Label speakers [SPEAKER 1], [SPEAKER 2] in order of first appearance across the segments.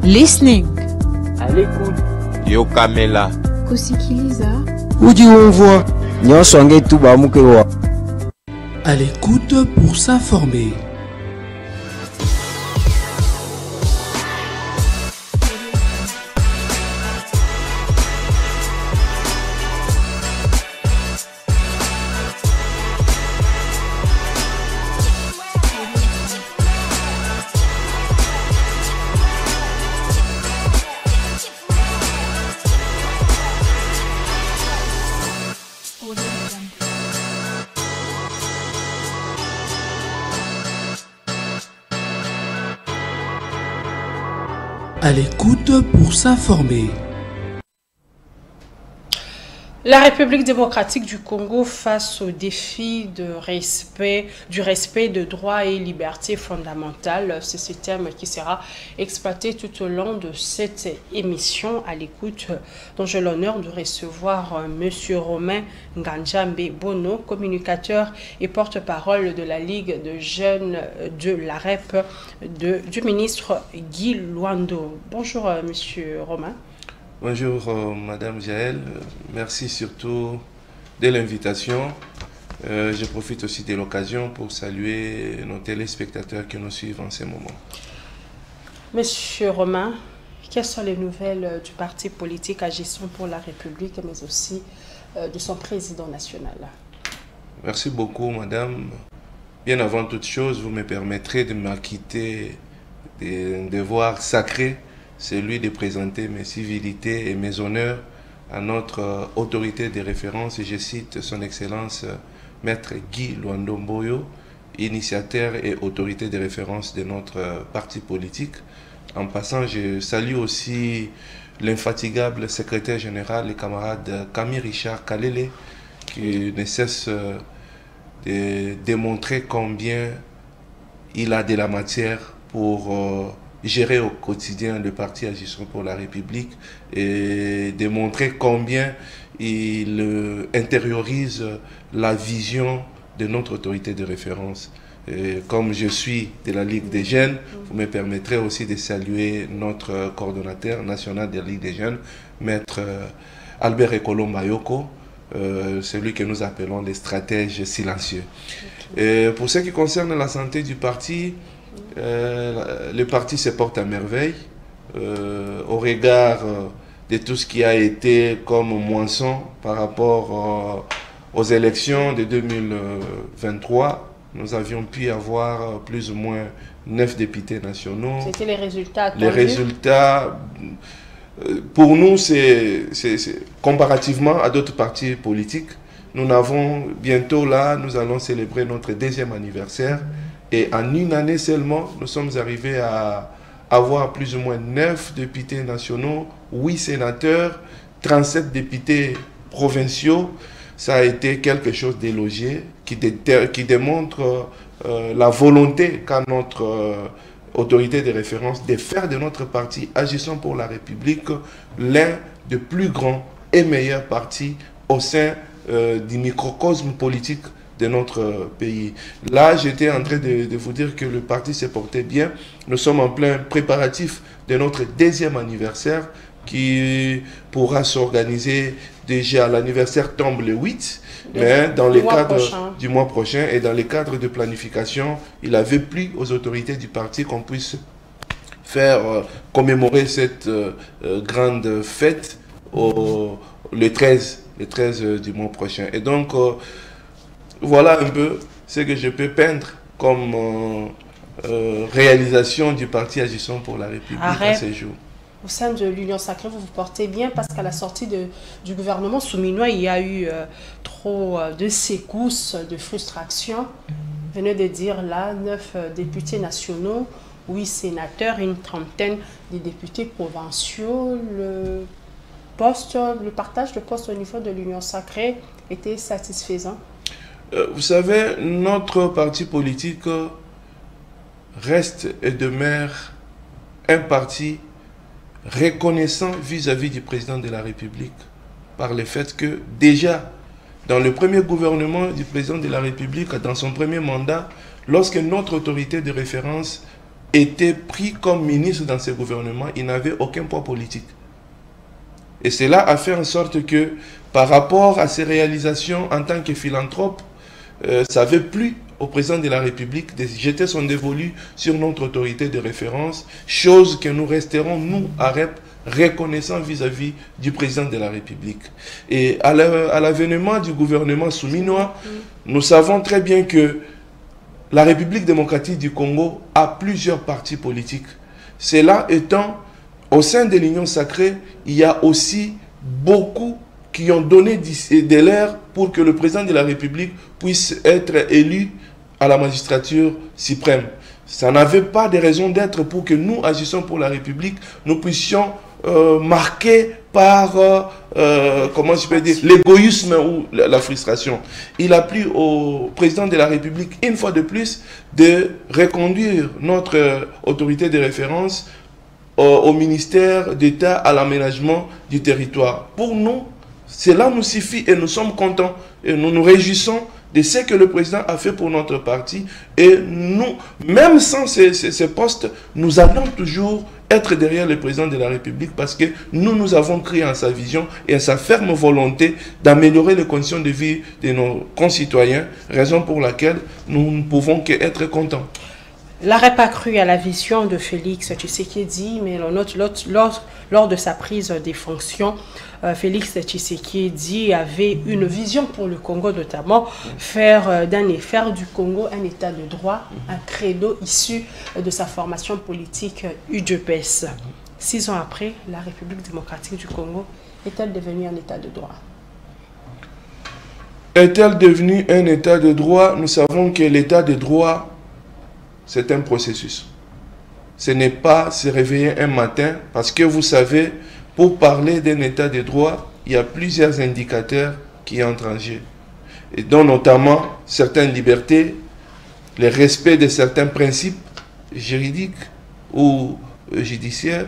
[SPEAKER 1] Listening.
[SPEAKER 2] À l'écoute.
[SPEAKER 3] Yokamela.
[SPEAKER 1] Kusikiliza.
[SPEAKER 4] Ujiumvwa. Nyosonge tuba mukewa.
[SPEAKER 5] À l'écoute pour s'informer. À l'écoute pour s'informer.
[SPEAKER 6] La République démocratique du Congo face au défi du respect de droits et libertés fondamentales. C'est ce thème qui sera exploité tout au long de cette émission à l'écoute, dont j'ai l'honneur de recevoir M. Romain Nganjambe Bono, communicateur et porte-parole de la Ligue de jeunes de la REP du ministre Guy Luando. Bonjour M. Romain.
[SPEAKER 7] Bonjour Madame Jaël, merci surtout de l'invitation. Je profite aussi de l'occasion pour saluer nos téléspectateurs qui nous suivent en ce moment.
[SPEAKER 6] Monsieur Romain, quelles sont les nouvelles du parti politique Agissons pour la République, mais aussi de son président national?
[SPEAKER 7] Merci beaucoup Madame. Bien avant toute chose, vous me permettrez de m'acquitter d'un devoir sacré, celui de présenter mes civilités et mes honneurs à notre autorité de référence, et je cite son Excellence Maître Guy Luando Mboyo, initiateur et autorité de référence de notre parti politique. En passant, je salue aussi l'infatigable secrétaire général, le camarade Camille Richard Kalele, qui ne cesse de démontrer combien il a de la matière pour gérer au quotidien le parti Agissons pour la République et démontrer combien il intériorise la vision de notre autorité de référence. Et comme je suis de la Ligue des jeunes, vous me permettrez aussi de saluer notre coordonnateur national de la Ligue des jeunes, Maître Albert Ekolo Mayoko, celui que nous appelons les stratèges silencieux. Et pour ce qui concerne la santé du parti, le parti se porte à merveille au regard de tout ce qui a été comme moisson par rapport aux élections de 2023. Nous avions pu avoir plus ou moins 9 députés nationaux.
[SPEAKER 6] C'était les résultats attendus.
[SPEAKER 7] Les résultats, pour nous, c'est comparativement à d'autres partis politiques. Nous n'avons bientôt là, nous allons célébrer notre 2e anniversaire. Et en une année seulement, nous sommes arrivés à avoir plus ou moins 9 députés nationaux, 8 sénateurs, 37 députés provinciaux. Ça a été quelque chose d'élogieux qui démontre la volonté qu'a notre autorité de référence de faire de notre parti Agissons pour la République l'un des plus grands et meilleurs partis au sein du microcosme politique de notre pays. Là, j'étais en train de vous dire que le parti s'est porté bien. Nous sommes en plein préparatif de notre 2e anniversaire qui pourra s'organiser déjà. L'anniversaire tombe le 8, mais dans le cadre du mois prochain et dans le cadre de planification, il avait plu aux autorités du parti qu'on puisse faire commémorer cette grande fête le 13 du mois prochain. Et donc, voilà un peu ce que je peux peindre comme réalisation du parti Agissons pour la République à ces jours.
[SPEAKER 6] Au sein de l'Union Sacrée, vous vous portez bien parce qu'à la sortie du gouvernement souminois, il y a eu trop de secousses, de frustration. Vous venez de dire là, 9 députés nationaux, 8 sénateurs, une trentaine de députés provinciaux. Le partage de postes au niveau de l'Union Sacrée était satisfaisant?
[SPEAKER 7] Vous savez, notre parti politique reste et demeure un parti reconnaissant vis-à-vis du président de la République par le fait que déjà dans le premier gouvernement du président de la République, dans son premier mandat, lorsque notre autorité de référence était pris comme ministre dans ce gouvernement, il n'avait aucun poids politique. Et cela a fait en sorte que, par rapport à ses réalisations en tant que philanthrope, ça n'avait plu au président de la République de jeter son dévolu sur notre autorité de référence, chose que nous resterons, nous, à REP, reconnaissants vis-à-vis du président de la République. Et à l'avènement du gouvernement souminois, nous savons très bien que la République démocratique du Congo a plusieurs partis politiques. Cela étant, au sein de l'Union sacrée, il y a aussi beaucoup qui ont donné de l'air pour que le président de la République puisse être élu à la magistrature suprême. Ça n'avait pas de raison d'être pour que nous agissons pour la République, nous puissions marquer par, comment je peux dire, l'égoïsme ou la frustration. Il a plu au président de la République, une fois de plus, de reconduire notre autorité de référence au ministère d'État à l'aménagement du territoire. Pour nous, cela nous suffit et nous sommes contents et nous nous réjouissons de ce que le président a fait pour notre parti. Et nous, même sans ces postes, nous allons toujours être derrière le président de la République parce que nous avons cru en sa vision et en sa ferme volonté d'améliorer les conditions de vie de nos concitoyens, raison pour laquelle nous ne pouvons qu'être contents.
[SPEAKER 6] La REP a cru à la vision de Félix Tshisekedi, mais lors de sa prise des fonctions, Félix Tshisekedi avait une vision pour le Congo, notamment faire du Congo un état de droit, un credo issu de sa formation politique UDPS. 6 ans après, la République démocratique du Congo est-elle devenue un état de droit?
[SPEAKER 7] Est-elle devenue un état de droit? Nous savons que l'état de droit, c'est un processus. Ce n'est pas se réveiller un matin, parce que vous savez, pour parler d'un état de droit, il y a plusieurs indicateurs qui entrent en jeu. Et dont notamment certaines libertés, le respect de certains principes juridiques ou judiciaires.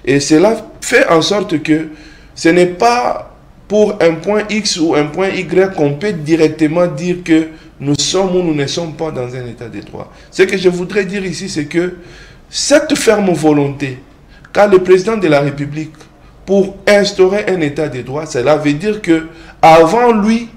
[SPEAKER 7] Et cela fait en sorte que ce n'est pas pour un point X ou un point Y qu'on peut directement dire que nous sommes ou nous ne sommes pas dans un état de droit. Ce que je voudrais dire ici, c'est que cette ferme volonté, qu'a le président de la République pour instaurer un état de droit, cela veut dire que avant lui,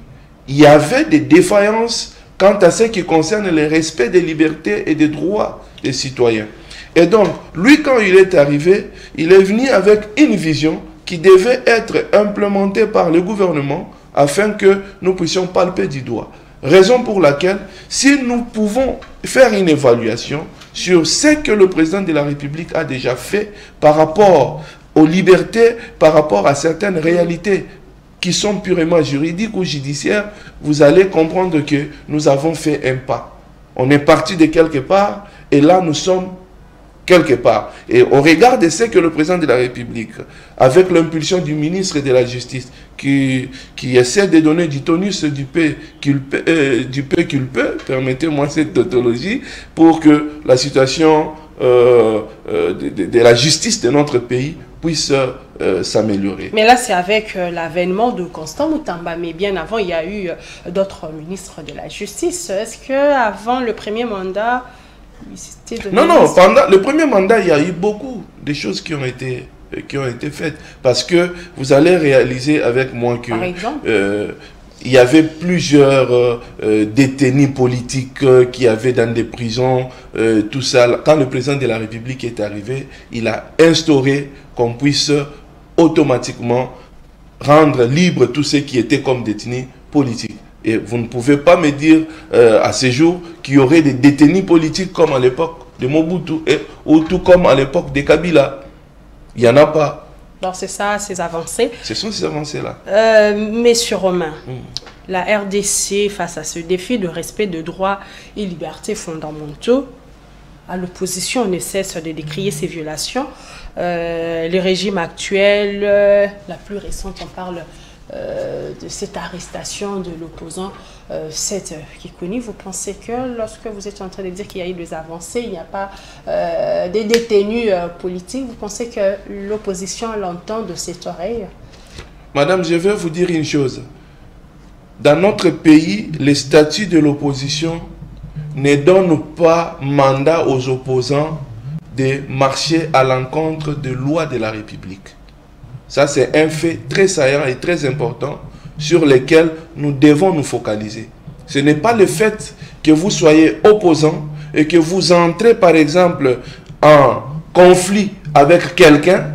[SPEAKER 7] il y avait des défaillances quant à ce qui concerne le respect des libertés et des droits des citoyens. Et donc, lui, quand il est arrivé, il est venu avec une vision qui devait être implémentée par le gouvernement afin que nous puissions palper du doigt. Raison pour laquelle, si nous pouvons faire une évaluation sur ce que le président de la République a déjà fait par rapport aux libertés, par rapport à certaines réalités qui sont purement juridiques ou judiciaires, vous allez comprendre que nous avons fait un pas. On est parti de quelque part et là nous sommes quelque part. Et au regard de ce que le président de la République, avec l'impulsion du ministre de la Justice, qui essaie de donner du tonus du peu qu'il peut, permettez-moi cette tautologie, pour que la situation de la justice de notre pays puisse s'améliorer.
[SPEAKER 6] Mais là, c'est avec l'avènement de Constant Moutamba. Mais bien avant, il y a eu d'autres ministres de la Justice. Est-ce qu'avant le premier mandat,
[SPEAKER 7] non, pendant le premier mandat, il y a eu beaucoup de choses qui ont été faites. Parce que vous allez réaliser avec moi que...
[SPEAKER 6] Par exemple
[SPEAKER 7] il y avait plusieurs détenus politiques qui avaient dans des prisons, tout ça. Quand le président de la République est arrivé, il a instauré qu'on puisse automatiquement rendre libre tous ceux qui étaient comme détenus politiques. Et vous ne pouvez pas me dire à ce jour qu'il y aurait des détenus politiques comme à l'époque de Mobutu ou tout comme à l'époque de Kabila. Il n'y en a pas.
[SPEAKER 6] Alors c'est ça, ces avancées.
[SPEAKER 7] Ce sont ces avancées-là.
[SPEAKER 6] Messieurs Romain, la RDC, face à ce défi de respect de droits et libertés fondamentaux, à l'opposition ne cesse de décrier ces violations. Le régime actuel, la plus récente, on parle de cette arrestation de l'opposant qui est connu. Vous pensez que lorsque vous êtes en train de dire qu'il y a eu des avancées, il n'y a pas des détenus politiques, vous pensez que l'opposition l'entend de cette oreille?
[SPEAKER 7] Madame, je vais vous dire une chose. Dans notre pays, le statut de l'opposition ne donne pas mandat aux opposants de marcher à l'encontre des lois de la République. Ça, c'est un fait très saillant et très important sur lequel nous devons nous focaliser. Ce n'est pas le fait que vous soyez opposant et que vous entrez, par exemple, en conflit avec quelqu'un.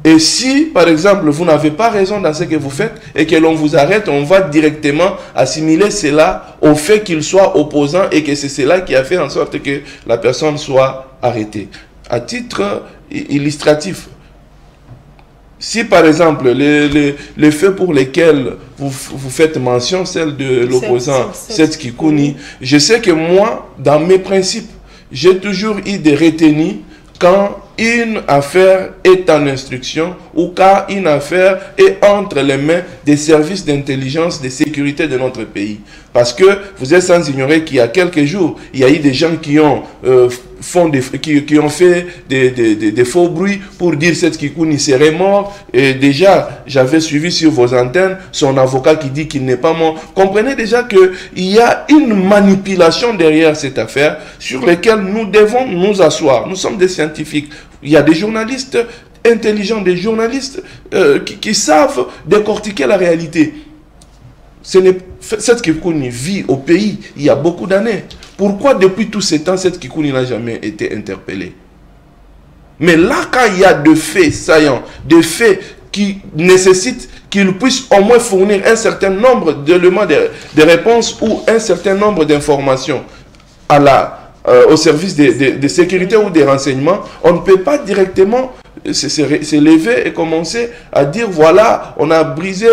[SPEAKER 7] Et si, par exemple, vous n'avez pas raison dans ce que vous faites et que l'on vous arrête, on va directement assimiler cela au fait qu'il soit opposant et que c'est cela qui a fait en sorte que la personne soit arrêtée. À titre illustratif, si par exemple les faits pour lesquels vous faites mention, celle de l'opposant Seth Kikouni, je sais que moi, dans mes principes, j'ai toujours eu des retenues quand une affaire est en instruction ou quand une affaire est entre les mains des services d'intelligence, de sécurité de notre pays. Parce que vous êtes sans ignorer qu'il y a quelques jours, il y a eu des gens qui ont, qui ont fait des faux bruits pour dire que Kikouni serait mort. Et déjà, j'avais suivi sur vos antennes son avocat qui dit qu'il n'est pas mort. Comprenez déjà qu'il y a une manipulation derrière cette affaire sur laquelle nous devons nous asseoir. Nous sommes des scientifiques. Il y a des journalistes intelligents, des journalistes qui savent décortiquer la réalité. Cette Kikouni vit au pays il y a beaucoup d'années. Pourquoi depuis tous ces temps, cette Kikouni n'a jamais été interpellée? Mais là, quand il y a des faits saillants, des faits qui nécessitent qu'il puisse au moins fournir un certain nombre d'éléments de réponses ou un certain nombre d'informations au service de sécurité ou des renseignements, on ne peut pas directement se lever et commencer à dire voilà, on a brisé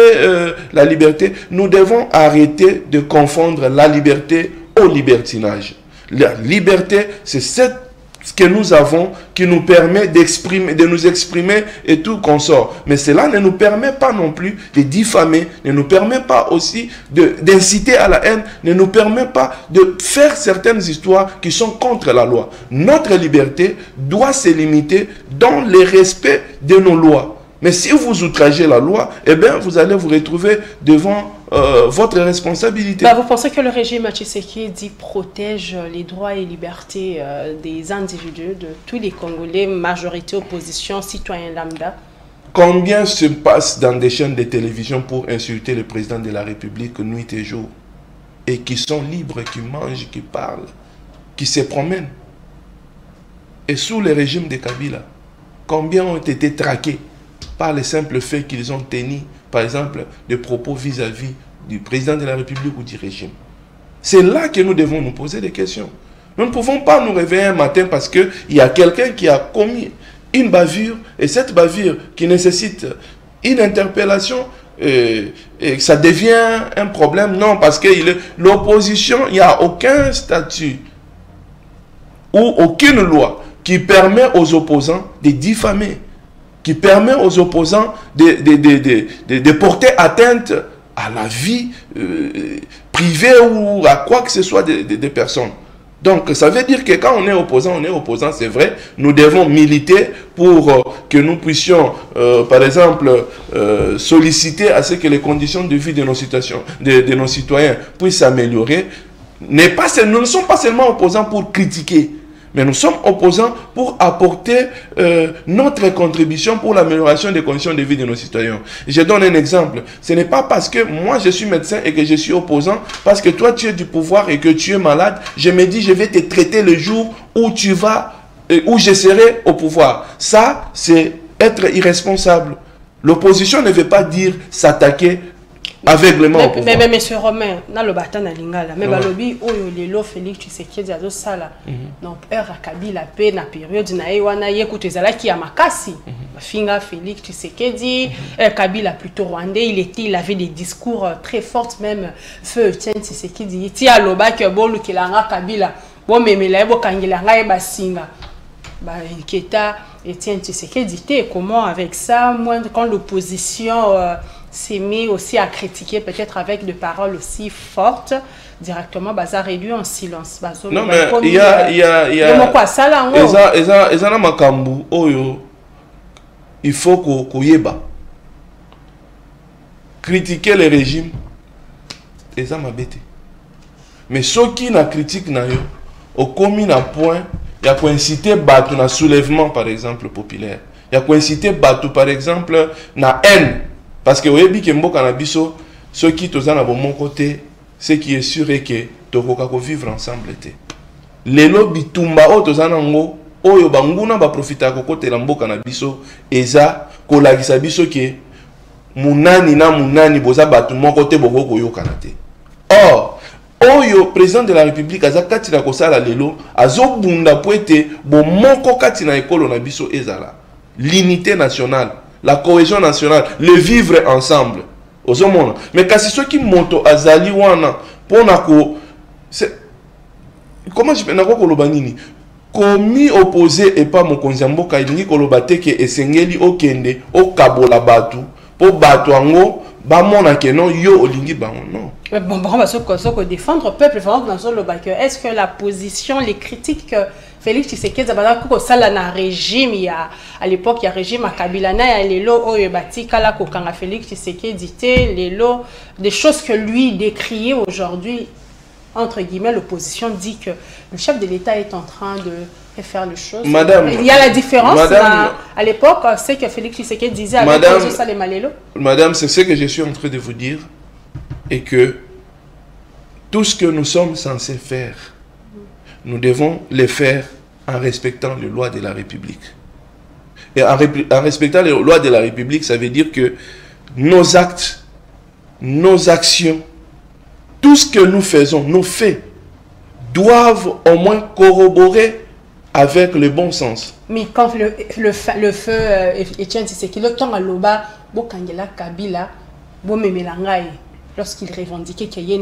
[SPEAKER 7] la liberté. Nous devons arrêter de confondre la liberté au libertinage. La liberté, c'est ce que nous avons qui nous permet de nous exprimer et tout consort. Mais cela ne nous permet pas non plus de diffamer, ne nous permet pas aussi d'inciter à la haine, ne nous permet pas de faire certaines histoires qui sont contre la loi. Notre liberté doit se limiter dans le respect de nos lois. Mais si vous outragez la loi, eh bien, vous allez vous retrouver devant votre responsabilité.
[SPEAKER 6] Vous pensez que le régime Tshisekedi protège les droits et libertés des individus, de tous les Congolais, majorité, opposition, citoyens lambda?
[SPEAKER 7] Combien se passe dans des chaînes de télévision pour insulter le président de la République nuit et jour, et qui sont libres, qui mangent, qui parlent, qui se promènent? Et sous le régime de Kabila, combien ont été traqués par le simple fait qu'ils ont tenu, par exemple, des propos vis-à-vis du président de la République ou du régime? C'est là que nous devons nous poser des questions. Nous ne pouvons pas nous réveiller un matin parce qu'il y a quelqu'un qui a commis une bavure, et cette bavure qui nécessite une interpellation, et ça devient un problème. Non, parce que l'opposition, il n'y a aucun statut ou aucune loi qui permet aux opposants de diffamer, qui permet aux opposants de porter atteinte à la vie privée ou à quoi que ce soit des personnes. Donc, ça veut dire que quand on est opposant, c'est vrai, nous devons militer pour que nous puissions, par exemple, solliciter à ce que les conditions de vie de nos citoyens puissent s'améliorer. Nous ne sommes pas seulement opposants pour critiquer, mais nous sommes opposants pour apporter notre contribution pour l'amélioration des conditions de vie de nos citoyens. Je donne un exemple. Ce n'est pas parce que moi je suis médecin et que je suis opposant, parce que toi tu es du pouvoir et que tu es malade, je me dis je vais te traiter le jour où où je serai au pouvoir. Ça, c'est être irresponsable. L'opposition ne veut pas dire s'attaquer aveuglement au pouvoir.
[SPEAKER 6] Mais monsieur Romain, dans le bâton à Lingala, mais balobi oyo lelo Félix Tshisekedi azo sala. Donc heure Kabila pe na période na wana yekuto ezalaki ya makasi. Finga Félix Tshisekedi, Kabila plutôt rwandais, il avait des discours très forts, même feu Tshisekedi ti aloba ke bolu kelanga Kabila bo memela bo kangilanga e basinga. Ba Keta Etienne Tshisekedi, comment avec ça, moi quand l'opposition s'est mis aussi à critiquer, peut-être avec des paroles aussi fortes, directement, ça réduit en silence.
[SPEAKER 7] Non, mais il y a il faut qu'on y ait critiquer les régimes, et ça m'a bêté. Mais ceux qui n'a critique, au commis un point, Il y a incité Batu na soulèvement, par exemple, populaire. Il y a incité Batu, par exemple, na haine. Parce que vous voyez que Mboka na biso, ceux qui sont à mon côté, ce qui est sûr est que tokoko vivre ensemble. Les lobby tumba o tozanango, oyo banguna ba profita ko côté la Mboka na biso, eza ko lagisa biso ke munani na munani boza batu mon côté boko ko yokana te. Or, oyo président de la République aza kati na kosala lelo azobunda po ete bo moko kati na ekolo na biso ezala l'unité nationale, la cohésion nationale, le vivre ensemble. Ozomona. Mais kasi ceux qui moto azali wana pona ko comment je peux nako koloba nini? Komi opposé et pas mokonzi mboka ilingi koloba te ke esengeli okende okabola batu po batu ango ba mona ke non yo olingi ba non.
[SPEAKER 6] Bon, on va se défendre au peuple. Est-ce que la position, les critiques que Félix Tshisekedi a na régime, il y a à l'époque il y a régime à Kabila, il y a les lots Oyebati Kala Kokanga Félix Tshisekedi les lots, des choses que lui décriait aujourd'hui. Entre guillemets, l'opposition dit que le chef de l'État est en train de faire les choses.
[SPEAKER 7] Madame,
[SPEAKER 6] il y a la différence à l'époque, c'est que Félix Tshisekedi disait avec
[SPEAKER 7] Madame, c'est ce que je suis en train de vous dire. Et que tout ce que nous sommes censés faire, nous devons le faire en respectant les lois de la République. Et en respectant les lois de la République, ça veut dire que nos actes, nos actions, tout ce que nous faisons, nos faits, doivent au moins corroborer avec le bon sens.
[SPEAKER 6] Mais quand le feu Etienne Tshisekedi, le temps à l'oba, Bokangela Kabila, Bomemelangai, lorsqu'il revendiquait qu'il y a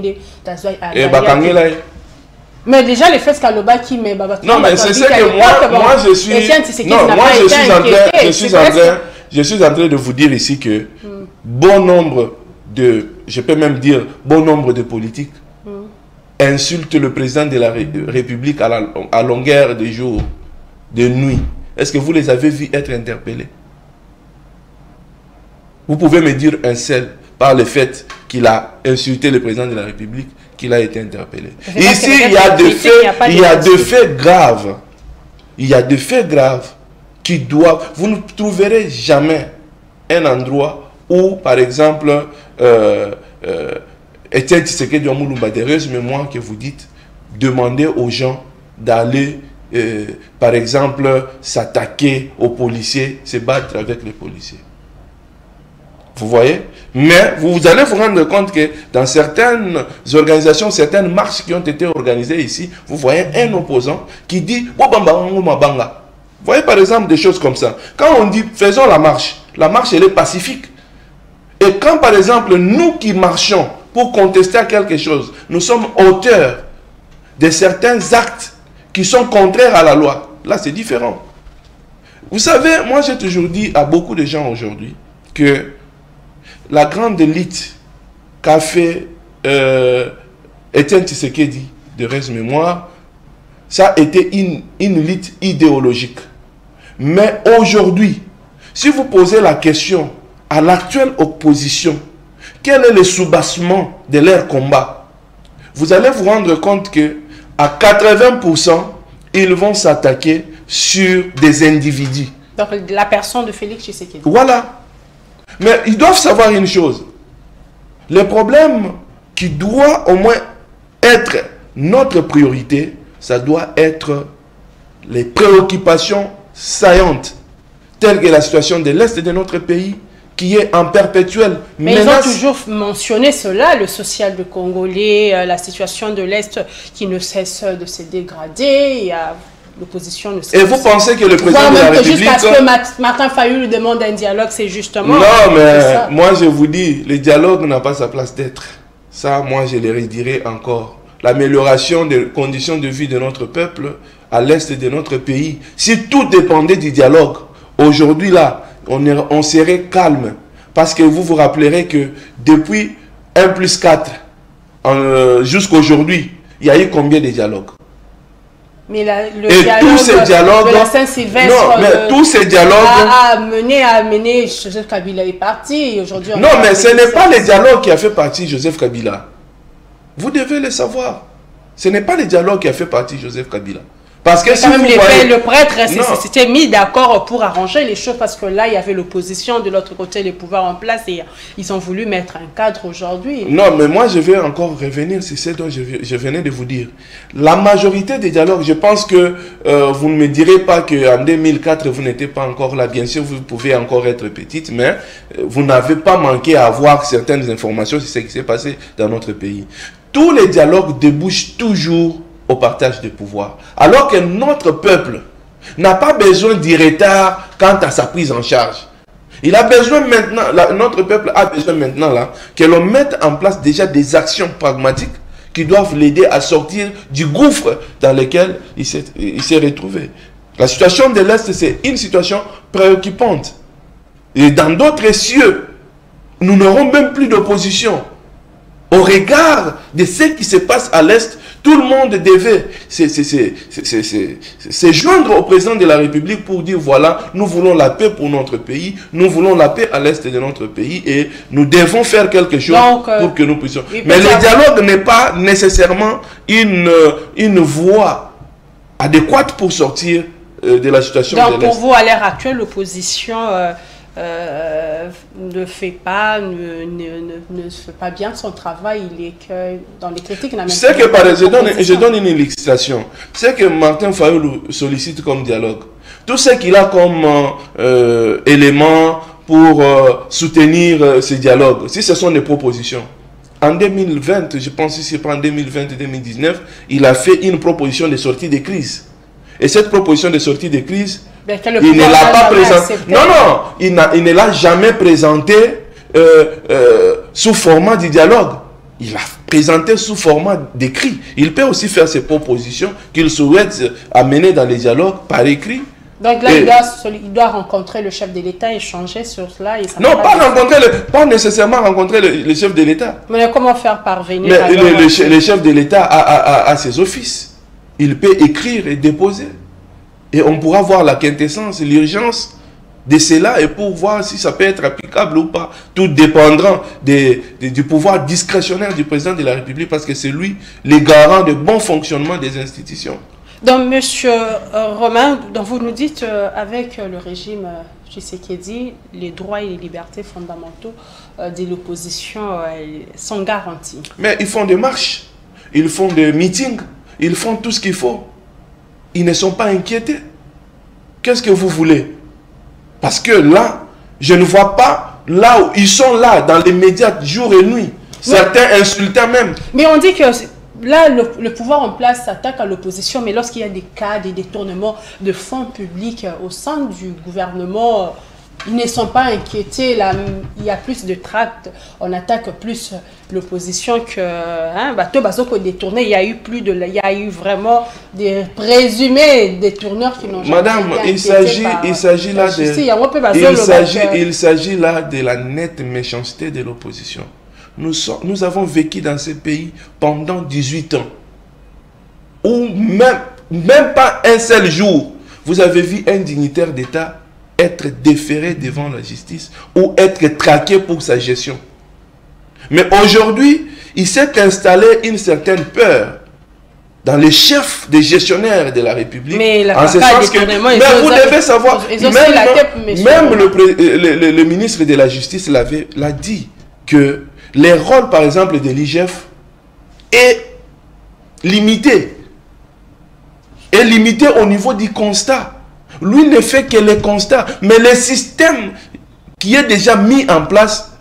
[SPEAKER 6] mais déjà les faits qu'Aloba qui met
[SPEAKER 7] non mais c'est ce que moi je suis en train de vous dire ici que bon nombre de, je peux même dire bon nombre de politiques insultent le président de la République à longueur de jour, de nuit. Est-ce que vous les avez vus être interpellés? Vous pouvez me dire un seul par le fait qu'il a insulté le président de la République, qu'il a été interpellé. Ici, il y a des faits, il y a des faits graves. Il y a des faits graves qui doivent... Vous ne trouverez jamais un endroit où, par exemple, Etienne Tshisekedi de mémoire que vous dites, demander aux gens d'aller, par exemple, s'attaquer aux policiers, se battre avec les policiers. Vous voyez? Mais vous allez vous rendre compte que dans certaines organisations, certaines marches qui ont été organisées ici, vous voyez un opposant qui dit « Vous voyez par exemple des choses comme ça. Quand on dit « faisons la marche elle est pacifique. Et quand par exemple nous qui marchons pour contester quelque chose, nous sommes auteurs de certains actes qui sont contraires à la loi. Là c'est différent. Vous savez, moi j'ai toujours dit à beaucoup de gens aujourd'hui que la grande élite qu'a fait Etienne Tshisekedi de reste mémoire, ça a été une élite idéologique. Mais aujourd'hui, si vous posez la question à l'actuelle opposition, quel est le soubassement de leur combat, vous allez vous rendre compte que à 80%, ils vont s'attaquer sur des individus.
[SPEAKER 6] Donc la personne de Félix Tshisekedi.
[SPEAKER 7] Voilà. Mais ils doivent savoir une chose. Le problème qui doit au moins être notre priorité, ça doit être les préoccupations saillantes, telles que la situation de l'Est de notre pays, qui est en perpétuelle menace.
[SPEAKER 6] Mais ils ont toujours mentionné cela, le social de Congolais, la situation de l'Est qui ne cesse de se dégrader, l'opposition ne cesse.
[SPEAKER 7] Et vous pensez que le président de la République...
[SPEAKER 6] Jusqu'à ce que Martin Fayulu lui demande un dialogue, c'est justement...
[SPEAKER 7] Non, mais moi je vous dis, le dialogue n'a pas sa place d'être. Ça, moi je le redirai encore. L'amélioration des conditions de vie de notre peuple à l'Est de notre pays, si tout dépendait du dialogue, aujourd'hui là, on serait calme. Parce que vous vous rappellerez que depuis 1+4 jusqu'à aujourd'hui, il y a eu combien de dialogues?
[SPEAKER 6] Mais le
[SPEAKER 7] et
[SPEAKER 6] dialogue
[SPEAKER 7] tous ces dialogues,
[SPEAKER 6] de la Saint-Sylvestre
[SPEAKER 7] tous ces dialogues
[SPEAKER 6] a mené Joseph Kabila est parti. Aujourd'hui,
[SPEAKER 7] non, mais ce n'est pas le dialogue qui a fait partie Joseph Kabila. Vous devez le savoir. Ce n'est pas le dialogue qui a fait partie Joseph Kabila. Parce que
[SPEAKER 6] mais
[SPEAKER 7] si
[SPEAKER 6] quand même,
[SPEAKER 7] vous voyez...
[SPEAKER 6] le prêtre s'était mis d'accord pour arranger les choses parce que là, il y avait l'opposition, de l'autre côté, les pouvoirs en place et ils ont voulu mettre un cadre aujourd'hui.
[SPEAKER 7] Non, mais moi, je vais encore revenir, c'est ce dont je venais de vous dire. La majorité des dialogues, je pense que vous ne me direz pas qu'en 2004, vous n'étiez pas encore là. Bien sûr, vous pouvez encore être petite, mais vous n'avez pas manqué à avoir certaines informations sur ce qui s'est passé dans notre pays. Tous les dialogues débouchent toujours au partage des pouvoirs. Alors que notre peuple n'a pas besoin du retard quant à sa prise en charge. Il a besoin maintenant, notre peuple a besoin maintenant là, que l'on mette en place déjà des actions pragmatiques qui doivent l'aider à sortir du gouffre dans lequel il s'est retrouvé. La situation de l'Est, c'est une situation préoccupante. Et dans d'autres cieux, nous n'aurons même plus d'opposition. Au regard de ce qui se passe à l'Est, tout le monde devait se joindre au président de la République pour dire voilà, nous voulons la paix pour notre pays, nous voulons la paix à l'Est de notre pays et nous devons faire quelque chose pour que nous puissions. Mais le dialogue n'est pas nécessairement une voie adéquate pour sortir de la situation de l'Est.
[SPEAKER 6] Donc pour vous, à l'heure actuelle, l'opposition... ne fait pas bien son travail, il est que dans les critiques.
[SPEAKER 7] C'est que je donne une illustration. C'est que Martin Fayoulou sollicite comme dialogue. Tout ce qu'il a comme éléments pour soutenir ce dialogue, si ce sont des propositions. En 2020, je pense que c'est pas en 2020-2019, il a fait une proposition de sortie de crise. Et cette proposition de sortie de crise, il ne l'a pas présenté. Non, non, il ne l'a jamais présenté sous format du dialogue. Il l'a présenté sous format d'écrit. Il peut aussi faire ses propositions qu'il souhaite amener dans les dialogues par écrit.
[SPEAKER 6] Donc là, il doit rencontrer le chef de l'État, échanger sur cela. Et ça
[SPEAKER 7] non, pas nécessairement rencontrer le chef de l'État.
[SPEAKER 6] Mais comment faire parvenir?
[SPEAKER 7] Mais le chef de l'État a ses offices. Il peut écrire et déposer. Et on pourra voir la quintessence, l'urgence de cela et pour voir si ça peut être applicable ou pas. Tout dépendra du pouvoir discrétionnaire du président de la République parce que c'est lui le garant de bon fonctionnement des institutions.
[SPEAKER 6] Donc, monsieur Romain, donc vous nous dites avec le régime Tshisekedi, les droits et les libertés fondamentaux de l'opposition sont garantis. Mais
[SPEAKER 7] ils font des marches, ils font des meetings, ils font tout ce qu'il faut. Ils ne sont pas inquiétés. Qu'est-ce que vous voulez? Parce que là, je ne vois pas, là où ils sont là, dans les médias, jour et nuit. Certains insultant même.
[SPEAKER 6] Mais on dit que là, le pouvoir en place s'attaque à l'opposition, mais lorsqu'il y a des cas, des détournements de fonds publics au sein du gouvernement, ils ne sont pas inquiétés. Là, il y a plus de tracts, on attaque plus l'opposition que détourné. Il y a eu vraiment des présumés détourneurs qui n'ont jamais été
[SPEAKER 7] Madame, il s'agit là de la nette méchanceté de l'opposition. Nous avons vécu dans ce pays pendant 18 ans. Où même pas un seul jour, vous avez vu un dignitaire d'État être déféré devant la justice ou être traqué pour sa gestion. Mais aujourd'hui, il s'est installé une certaine peur dans les chefs des gestionnaires de la République.
[SPEAKER 6] Mais
[SPEAKER 7] en ce sens que, vous devez savoir, même le ministre de la Justice l'a dit, que les rôles, par exemple, de l'IGF est limité. Est limité au niveau du constat. Lui ne fait que les constats. Mais le système qui est déjà mis en place,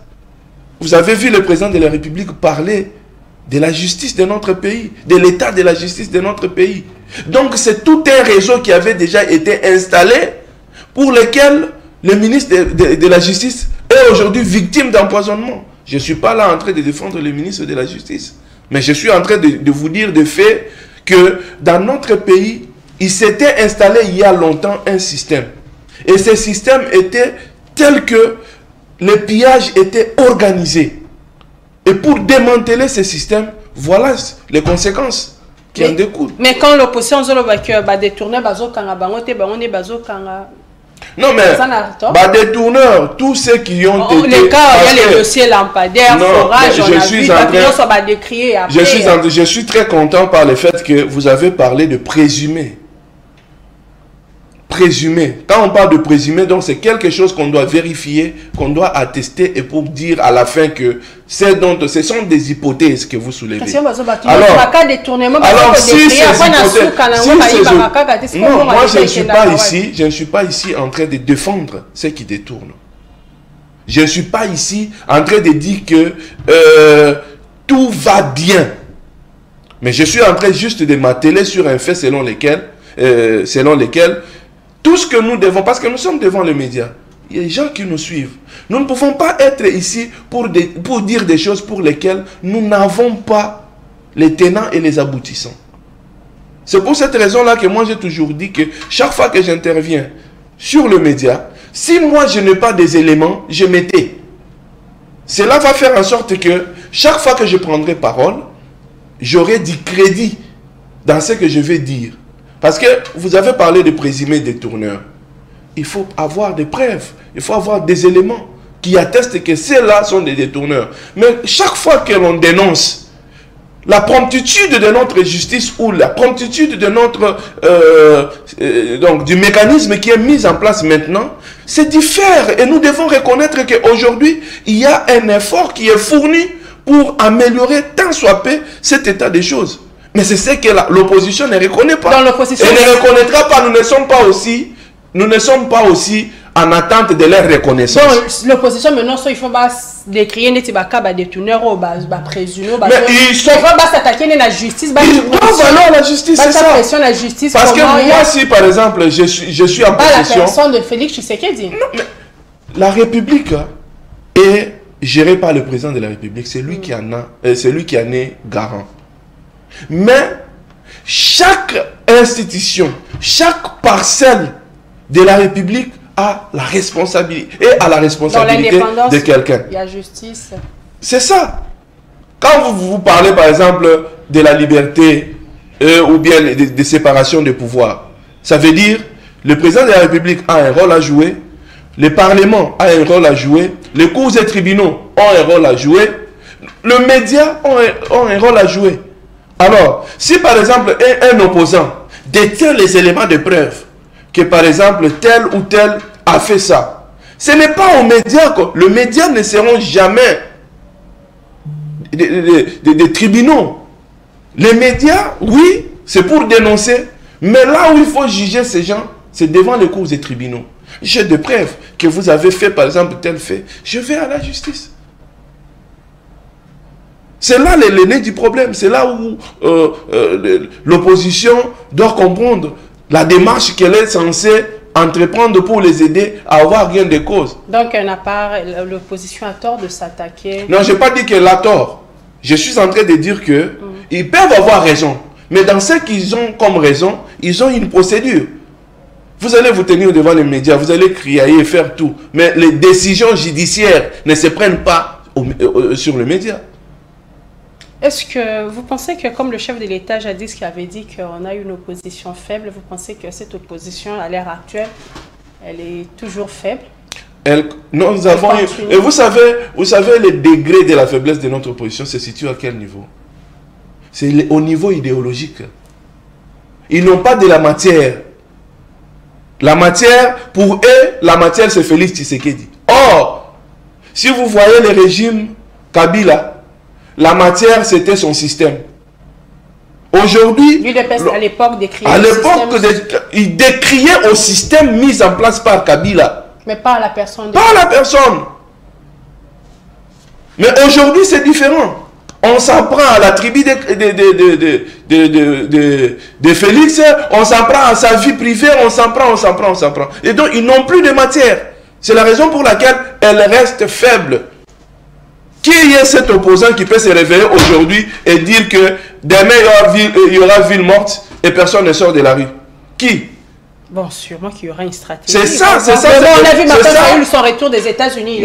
[SPEAKER 7] vous avez vu le président de la République parler de la justice de notre pays, de l'état de la justice de notre pays. Donc c'est tout un réseau qui avait déjà été installé pour lequel le ministre de la Justice est aujourd'hui victime d'empoisonnement. Je ne suis pas là en train de défendre le ministre de la Justice, mais je suis en train de vous dire de fait que dans notre pays, il s'était installé il y a longtemps un système. Et ce système était tel que le pillage était organisé. Et pour démanteler ce système, voilà les conséquences qui en découlent.
[SPEAKER 6] Mais quand l'opposition a détourné,
[SPEAKER 7] non mais, détourneurs, tous ceux qui ont été...
[SPEAKER 6] Les cas, il y a les dossiers lampadaires, forage,
[SPEAKER 7] je suis très content par le fait que vous avez parlé de présumés. présumé. Quand on parle de présumé, donc c'est quelque chose qu'on doit vérifier, qu'on doit attester et pour dire à la fin que ce sont des hypothèses que vous soulevez. Alors si ces hypothèses... Non, moi je ne suis pas ici en train de défendre ceux qui détournent. Je ne suis pas ici en train de dire que tout va bien. Mais je suis en train juste de m'atteler sur un fait selon lequel tout ce que nous devons, parce que nous sommes devant les médias, il y a des gens qui nous suivent. Nous ne pouvons pas être ici pour dire des choses pour lesquelles nous n'avons pas les tenants et les aboutissants. C'est pour cette raison-là que moi j'ai toujours dit que chaque fois que j'interviens sur le média, si moi je n'ai pas des éléments, je m'étais. Cela va faire en sorte que chaque fois que je prendrai parole, j'aurai du crédit dans ce que je vais dire. Parce que vous avez parlé de présumés détourneurs. Il faut avoir des preuves, il faut avoir des éléments qui attestent que ceux-là sont des détourneurs. Mais chaque fois que l'on dénonce la promptitude de notre justice ou la promptitude de notre donc du mécanisme qui est mis en place maintenant, c'est différent. Et nous devons reconnaître qu'aujourd'hui, il y a un effort qui est fourni pour améliorer tant soit peu cet état des choses. Mais c'est ce que l'opposition ne reconnaît pas. Et ne reconnaîtra pas. Nous ne sommes pas aussi en attente de leur reconnaissance.
[SPEAKER 6] Donc l'opposition maintenant, il faut décrire des détourneurs ou présumés. Mais il faut s'attaquer à la justice.
[SPEAKER 7] Ils doivent aller à la justice, c'est ça. Parce que moi, si par exemple, je suis en possession...
[SPEAKER 6] la personne de Félix Tshisekedi.
[SPEAKER 7] La République est gérée par le président de la République. C'est lui qui en est garant. Mais chaque institution, chaque parcelle de la République a la responsabilité de quelqu'un.
[SPEAKER 6] Il y a justice.
[SPEAKER 7] C'est ça. Quand vous parlez par exemple de la liberté ou bien de séparation des pouvoirs, ça veut dire le président de la République a un rôle à jouer, le Parlement a un rôle à jouer, les cours et tribunaux ont un rôle à jouer, les médias ont un rôle à jouer. Alors, si par exemple un opposant détient les éléments de preuve que par exemple tel ou tel a fait ça, ce n'est pas aux médias. Les médias ne seront jamais des tribunaux. Les médias, oui, c'est pour dénoncer, mais là où il faut juger ces gens, c'est devant les cours et tribunaux. J'ai des preuves que vous avez fait par exemple tel fait, je vais à la justice. C'est là le nez du problème. C'est là où l'opposition doit comprendre la démarche qu'elle est censée entreprendre pour les aider à avoir gain de cause.
[SPEAKER 6] Donc, l'opposition a tort de s'attaquer.
[SPEAKER 7] Non, je n'ai pas dit qu'elle a tort. Je suis en train de dire que ils peuvent avoir raison. Mais dans ce qu'ils ont comme raison, ils ont une procédure. Vous allez vous tenir devant les médias, vous allez crier et faire tout. Mais les décisions judiciaires ne se prennent pas sur les médias.
[SPEAKER 6] Est-ce que vous pensez que, comme le chef de l'État jadis qui avait dit qu'on a une opposition faible, vous pensez que cette opposition, à l'heure actuelle, elle est toujours faible?
[SPEAKER 7] Nous avons... Et vous savez, le degré de la faiblesse de notre opposition se situe à quel niveau? C'est au niveau idéologique. Ils n'ont pas de la matière. La matière, pour eux, la matière c'est Félix Tshisekedi. Or, si vous voyez le régime Kabila, la matière, c'était son système. Aujourd'hui...
[SPEAKER 6] à l'époque,
[SPEAKER 7] il décriait au système mis en place par Kabila.
[SPEAKER 6] Mais pas à la personne.
[SPEAKER 7] Pas à la personne. Mais aujourd'hui, c'est différent. On s'en prend à la tribu de Félix, on s'en prend à sa vie privée, on s'en prend. Et donc, ils n'ont plus de matière. C'est la raison pour laquelle elle reste faible. Qui est cet opposant qui peut se réveiller aujourd'hui et dire que demain il y aura ville morte et personne ne sort de la rue? Qui?
[SPEAKER 6] Bon, sûrement qu'il y aura une stratégie.
[SPEAKER 7] C'est ça, c'est ça.
[SPEAKER 6] On a vu maintenant son retour des États-Unis.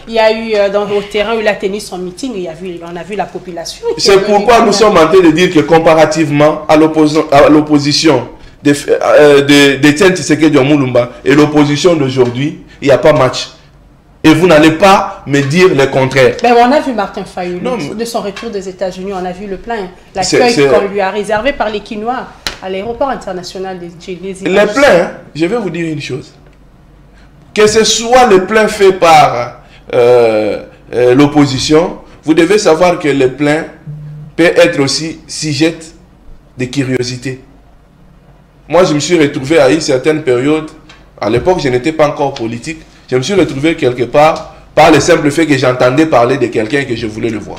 [SPEAKER 6] Il y a eu au terrain où il a tenu son meeting, on a vu la population.
[SPEAKER 7] C'est pourquoi nous sommes en train de dire que comparativement à l'opposition d'Etienne Tshisekedi Mulumba et l'opposition d'aujourd'hui, il n'y a pas match. Et vous n'allez pas me dire le contraire.
[SPEAKER 6] Ben, on a vu Martin Fayulu de son retour des États-Unis, on a vu le plein, l'accueil qu'on lui a réservé par les Quinois. à l'aéroport international des
[SPEAKER 7] Les plans, hein, je vais vous dire une chose. Que ce soit le plan fait par l'opposition, vous devez savoir que le plan peut être aussi sujet de curiosité. Moi, je me suis retrouvé à une certaine période, à l'époque, je n'étais pas encore politique, je me suis retrouvé quelque part par le simple fait que j'entendais parler de quelqu'un et que je voulais le voir.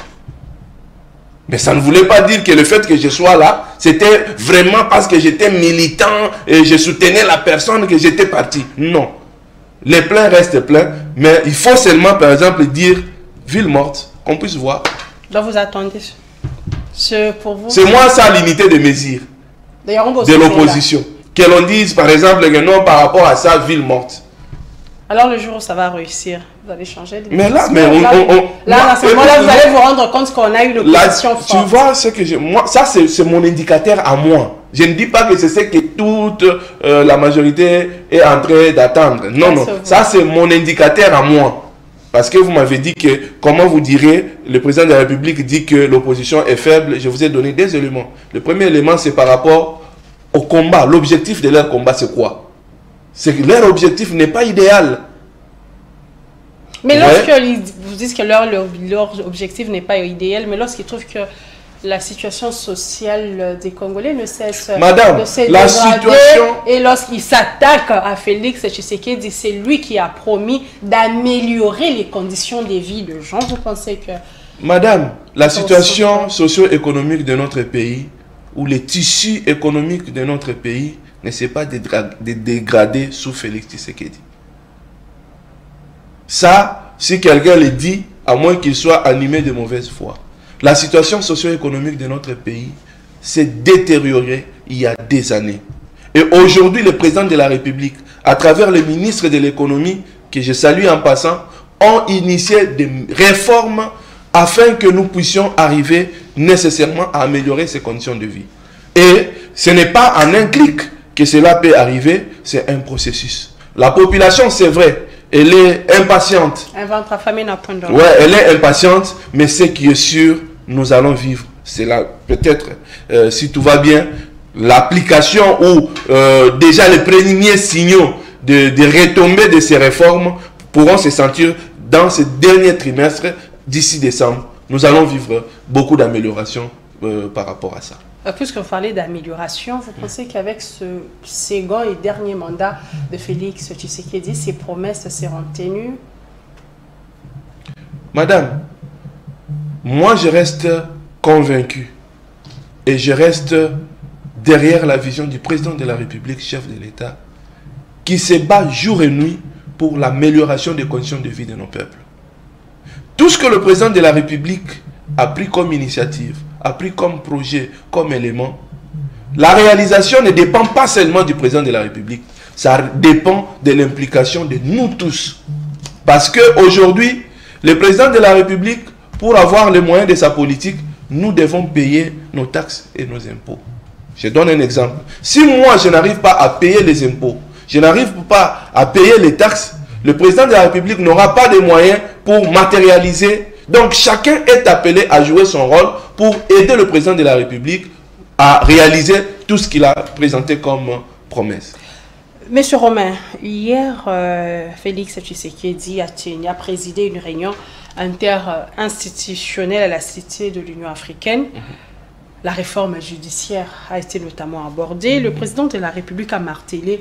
[SPEAKER 7] Mais ça ne voulait pas dire que le fait que je sois là, c'était vraiment parce que j'étais militant et je soutenais la personne que j'étais parti. Non. Les plans restent pleins, mais il faut seulement, par exemple, dire ville morte, qu'on puisse voir.
[SPEAKER 6] Donc vous attendez. Pour vous.
[SPEAKER 7] C'est moi ça l'unité de mesure de l'opposition. Que l'on dise, par exemple, que non, par rapport à ça, ville morte.
[SPEAKER 6] Alors le jour où ça va réussir, vous allez changer de
[SPEAKER 7] mais là, mais
[SPEAKER 6] là, à ce moment-là, vous allez vous rendre compte qu'on a eu l'opposition forte.
[SPEAKER 7] Tu vois ce que moi, ça c'est mon indicateur à moi. Je ne dis pas que c'est ce que toute la majorité est en train d'attendre. Non, non. Ça c'est mon indicateur à moi. Parce que vous m'avez dit que, comment vous direz, le président de la République dit que l'opposition est faible. Je vous ai donné des éléments. Le premier élément, c'est par rapport au combat. L'objectif de leur combat, c'est quoi? C'est que leur objectif n'est pas idéal.
[SPEAKER 6] Mais lorsque vous dites que leur objectif n'est pas idéal, mais lorsqu'ils trouvent que la situation sociale des Congolais ne cesse
[SPEAKER 7] Madame,
[SPEAKER 6] de se
[SPEAKER 7] la
[SPEAKER 6] dégrader,
[SPEAKER 7] situation...
[SPEAKER 6] et lorsqu'ils s'attaquent à Félix Tshisekedi, c'est lui qui a promis d'améliorer les conditions de vie de gens. Vous pensez que...
[SPEAKER 7] Madame, la situation socio-économique de notre pays, ou les tissus économiques de notre pays, ne s'est pas dégradé sous Félix Tshisekedi. Ça, si quelqu'un le dit, à moins qu'il soit animé de mauvaise foi. La situation socio-économique de notre pays s'est détériorée il y a des années. Et aujourd'hui, le président de la République, à travers le ministre de l'économie, que je salue en passant, ont initié des réformes afin que nous puissions arriver nécessairement à améliorer ces conditions de vie. Et ce n'est pas en un clic que cela peut arriver, c'est un processus. La population, c'est vrai, elle est impatiente.
[SPEAKER 6] Un ventre affamé n'a point d'ordre.
[SPEAKER 7] Ouais, elle est impatiente, mais ce qui est sûr, nous allons vivre. C'est là, peut-être, si tout va bien, l'application ou déjà les premiers signaux de retombées de ces réformes pourront se sentir dans ce dernier trimestre, d'ici décembre. Nous allons vivre beaucoup d'améliorations par rapport à ça.
[SPEAKER 6] Puisque vous parlez d'amélioration, vous pensez qu'avec ce second et dernier mandat de Félix Tshisekedi, ces promesses seront tenues?
[SPEAKER 7] Madame, moi je reste convaincu et je reste derrière la vision du président de la République, chef de l'État, qui se bat jour et nuit pour l'amélioration des conditions de vie de nos peuples. Tout ce que le président de la République a pris comme initiative, a pris comme projet, comme élément, la réalisation ne dépend pas seulement du président de la République, ça dépend de l'implication de nous tous. Parce qu'aujourd'hui, le président de la République, pour avoir les moyens de sa politique, nous devons payer nos taxes et nos impôts. Je donne un exemple. Si moi, je n'arrive pas à payer les impôts, je n'arrive pas à payer les taxes, le président de la République n'aura pas de moyens pour matérialiser. Donc, chacun est appelé à jouer son rôle pour aider le président de la République à réaliser tout ce qu'il a présenté comme promesse.
[SPEAKER 6] Monsieur Romain, hier, Félix Tshisekedi a présidé une réunion interinstitutionnelle à la Cité de l'Union africaine. La réforme judiciaire a été notamment abordée. Le président de la République a martelé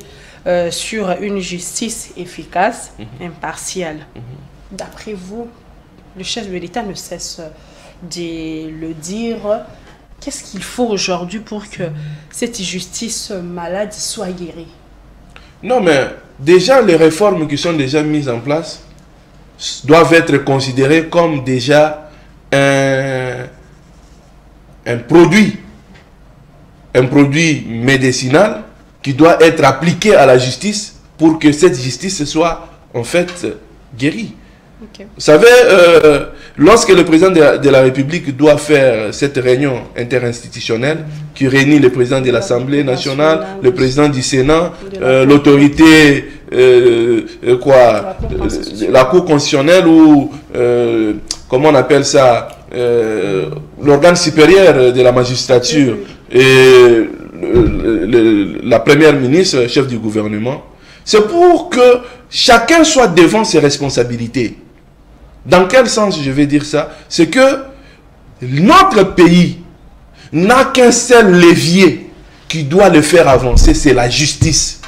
[SPEAKER 6] sur une justice efficace, impartiale. D'après vous, le chef de l'État ne cesse de le dire. Qu'est-ce qu'il faut aujourd'hui pour que cette justice malade soit guérie?
[SPEAKER 7] Non, mais déjà les réformes qui sont déjà mises en place doivent être considérées comme déjà un produit médicinal qui doit être appliqué à la justice pour que cette justice soit en fait guérie. Okay. Vous savez, lorsque le président de la République doit faire cette réunion interinstitutionnelle qui réunit le président de l'Assemblée nationale, le président du Sénat, l'autorité, la Cour constitutionnelle ou, comment on appelle ça, l'organe supérieur de la magistrature et la première ministre, chef du gouvernement, c'est pour que chacun soit devant ses responsabilités. Dans quel sens je vais dire ça? C'est que notre pays n'a qu'un seul levier qui doit le faire avancer, c'est la justice.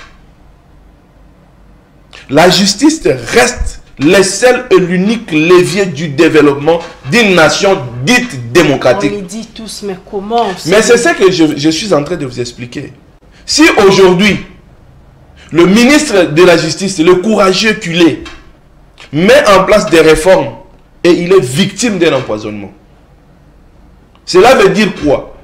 [SPEAKER 7] La justice reste le seul et l'unique levier du développement d'une nation dite démocratique.
[SPEAKER 6] On nous dit tous, mais comment?
[SPEAKER 7] Mais c'est ce que je suis en train de vous expliquer. Si aujourd'hui, le ministre de la Justice, le courageux qu'il est, met en place des réformes et il est victime d'un empoisonnement, cela veut dire quoi?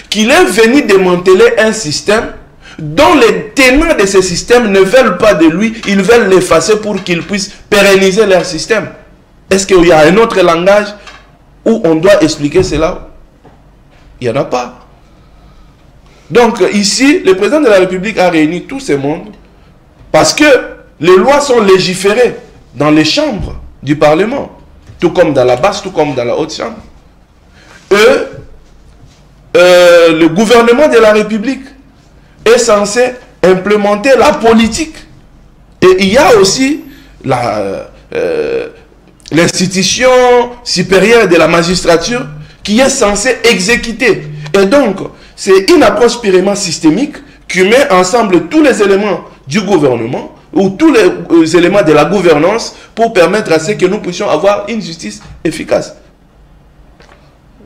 [SPEAKER 7] Qu'il est venu démanteler un système dont les tenants de ce système ne veulent pas de lui, ils veulent l'effacer pour qu'ils puissent pérenniser leur système. Est-ce qu'il y a un autre langage où on doit expliquer cela? Il n'y en a pas. Donc ici, le président de la République a réuni tous ces mondes parce que les lois sont légiférées dans les chambres du Parlement, tout comme dans la basse, tout comme dans la haute chambre. Le gouvernement de la République est censé implémenter la politique. Et il y a aussi l'institution supérieure de la magistrature qui est censée exécuter. Et donc, c'est une approche purement systémique qui met ensemble tous les éléments du gouvernement ou tous les éléments de la gouvernance pour permettre à ce que nous puissions avoir une justice efficace.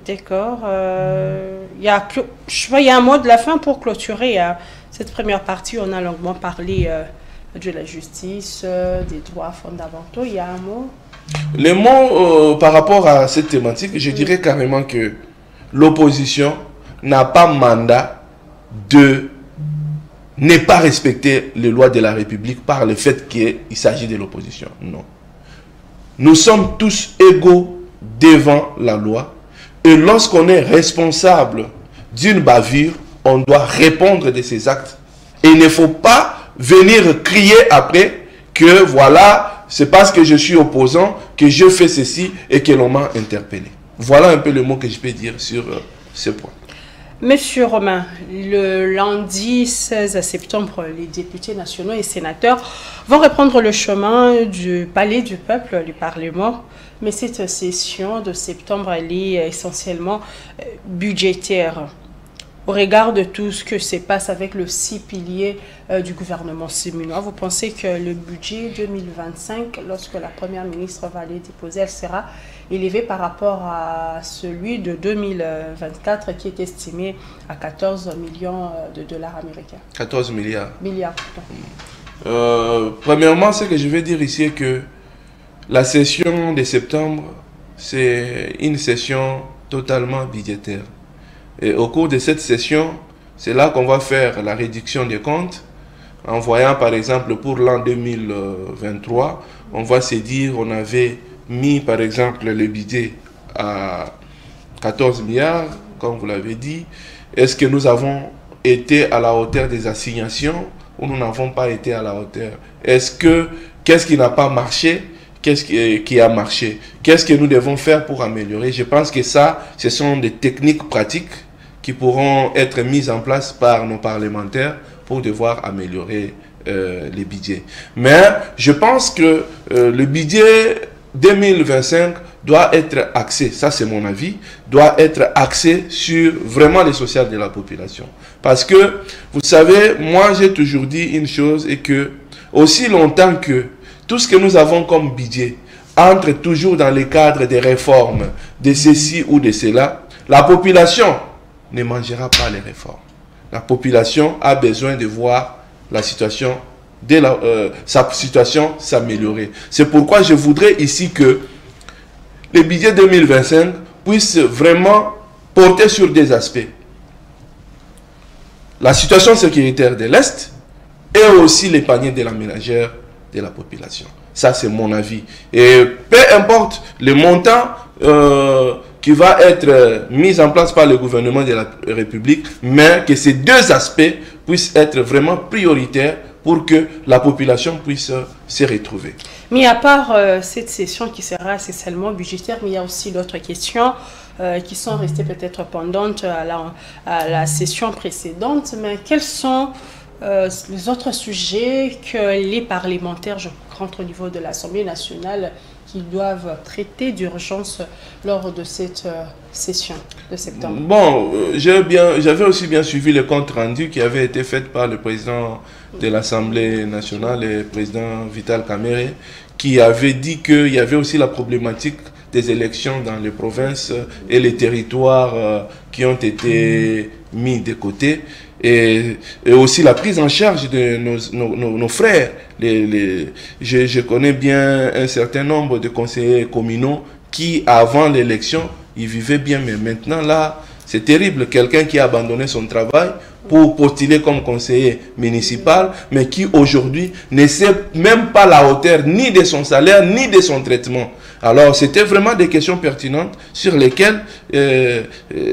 [SPEAKER 6] D'accord. Il y a un mot de la fin pour clôturer cette première partie. On a longuement parlé de la justice, des droits fondamentaux. Il y a un mot?
[SPEAKER 7] Les mots par rapport à cette thématique, je dirais carrément que l'opposition n'a pas mandat de ne pas respecter les lois de la République par le fait qu'il s'agit de l'opposition. Non. Nous sommes tous égaux devant la loi. Et lorsqu'on est responsable d'une bavure, on doit répondre de ses actes. Et il ne faut pas venir crier après que voilà, c'est parce que je suis opposant que je fais ceci et que l'on m'a interpellé. Voilà un peu le mot que je peux dire sur ce point.
[SPEAKER 6] Monsieur Romain, le lundi 16 septembre, les députés nationaux et sénateurs vont reprendre le chemin du Palais du Peuple, du Parlement. Mais cette session de septembre, elle est essentiellement budgétaire. Au regard de tout ce que se passe avec le 6 piliers du gouvernement séminois, vous pensez que le budget 2025, lorsque la première ministre va aller déposer, elle sera élevé par rapport à celui de 2024 qui est estimé à 14 millions de dollars américains.
[SPEAKER 7] 14 milliards.
[SPEAKER 6] Milliards.
[SPEAKER 7] Premièrement, ce que je vais dire ici est que la session de septembre, c'est une session totalement budgétaire. Et au cours de cette session, c'est là qu'on va faire la réduction des comptes. En voyant par exemple pour l'an 2023, on va se dire on avait mis par exemple le budget à 14 milliards, comme vous l'avez dit. Est-ce que nous avons été à la hauteur des assignations ou nous n'avons pas été à la hauteur? Qu'est-ce qui n'a pas marché? Qu'est-ce qui a marché? Qu'est-ce que nous devons faire pour améliorer? Je pense que ça, ce sont des techniques pratiques qui pourront être mises en place par nos parlementaires pour devoir améliorer les budgets. Mais je pense que le budget 2025 doit être axé, ça c'est mon avis, doit être axé sur vraiment le social de la population. Parce que, vous savez, moi j'ai toujours dit une chose, et que aussi longtemps que tout ce que nous avons comme budget entre toujours dans le cadre des réformes, de ceci ou de cela, la population ne mangera pas les réformes. La population a besoin de voir la situation, sa situation s'améliorer. C'est pourquoi je voudrais ici que le budget 2025 puisse vraiment porter sur des aspects. La situation sécuritaire de l'Est et aussi les paniers de la ménagère de la population. Ça, c'est mon avis. Et peu importe le montant qui va être mis en place par le gouvernement de la République, mais que ces deux aspects puissent être vraiment prioritaires pour que la population puisse se retrouver.
[SPEAKER 6] Mais à part cette session qui sera essentiellement budgétaire, mais il y a aussi d'autres questions qui sont restées peut-être pendantes à la session précédente. Mais quels sont les autres sujets que les parlementaires, je rentre au niveau de l'Assemblée nationale, qui doivent traiter d'urgence lors de cette session de septembre?
[SPEAKER 7] Bon, j'avais aussi bien suivi le compte rendu qui avait été fait par le président de l'Assemblée nationale, le président Vital Kamerhe, qui avait dit qu'il y avait aussi la problématique des élections dans les provinces et les territoires qui ont été mis de côté. Et aussi la prise en charge de nos frères. Je connais bien un certain nombre de conseillers communaux qui, avant l'élection, ils vivaient bien. Mais maintenant, là, c'est terrible. Quelqu'un qui a abandonné son travail pour postuler comme conseiller municipal, mais qui aujourd'hui ne sait même pas la hauteur ni de son salaire, ni de son traitement. Alors, c'était vraiment des questions pertinentes sur lesquelles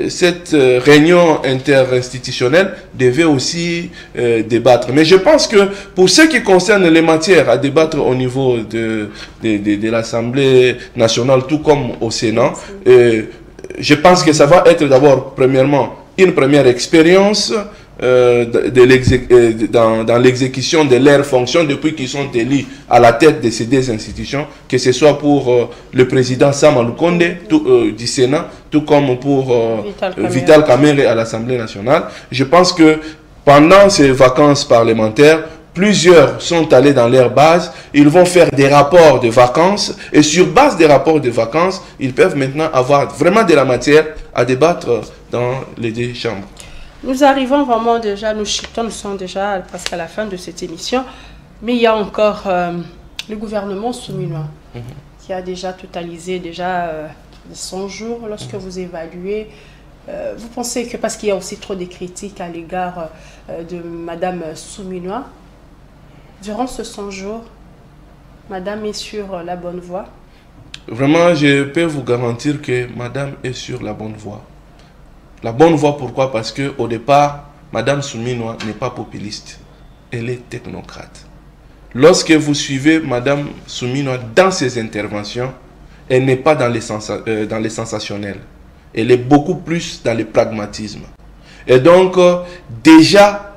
[SPEAKER 7] cette réunion interinstitutionnelle devait aussi débattre. Mais je pense que pour ce qui concerne les matières à débattre au niveau de l'Assemblée nationale, tout comme au Sénat, je pense que ça va être d'abord, premièrement, une première expérience dans l'exécution de leurs fonctions depuis qu'ils sont élus à la tête de ces deux institutions, que ce soit pour le président Sama Lukonde du Sénat, tout comme pour Vital Kamerhe à l'Assemblée nationale. Je pense que pendant ces vacances parlementaires, plusieurs sont allés dans leur base, ils vont faire des rapports de vacances et sur base des rapports de vacances, ils peuvent maintenant avoir vraiment de la matière à débattre dans les deux chambres.
[SPEAKER 6] Nous arrivons vraiment déjà, nous sommes déjà presque à la fin de cette émission, mais il y a encore le gouvernement souminois qui a déjà totalisé 100 jours lorsque vous évaluez. Vous pensez que, parce qu'il y a aussi trop de critiques à l'égard de Madame Souminois, durant ce 100 jours, Madame est sur la bonne voie?
[SPEAKER 7] Vraiment, je peux vous garantir que Madame est sur la bonne voie. La bonne voie, pourquoi? Parce qu'au départ, Madame Souminois n'est pas populiste. Elle est technocrate. Lorsque vous suivez Madame Souminois dans ses interventions, elle n'est pas dans les sensationnels. Elle est beaucoup plus dans le pragmatisme. Et donc, déjà,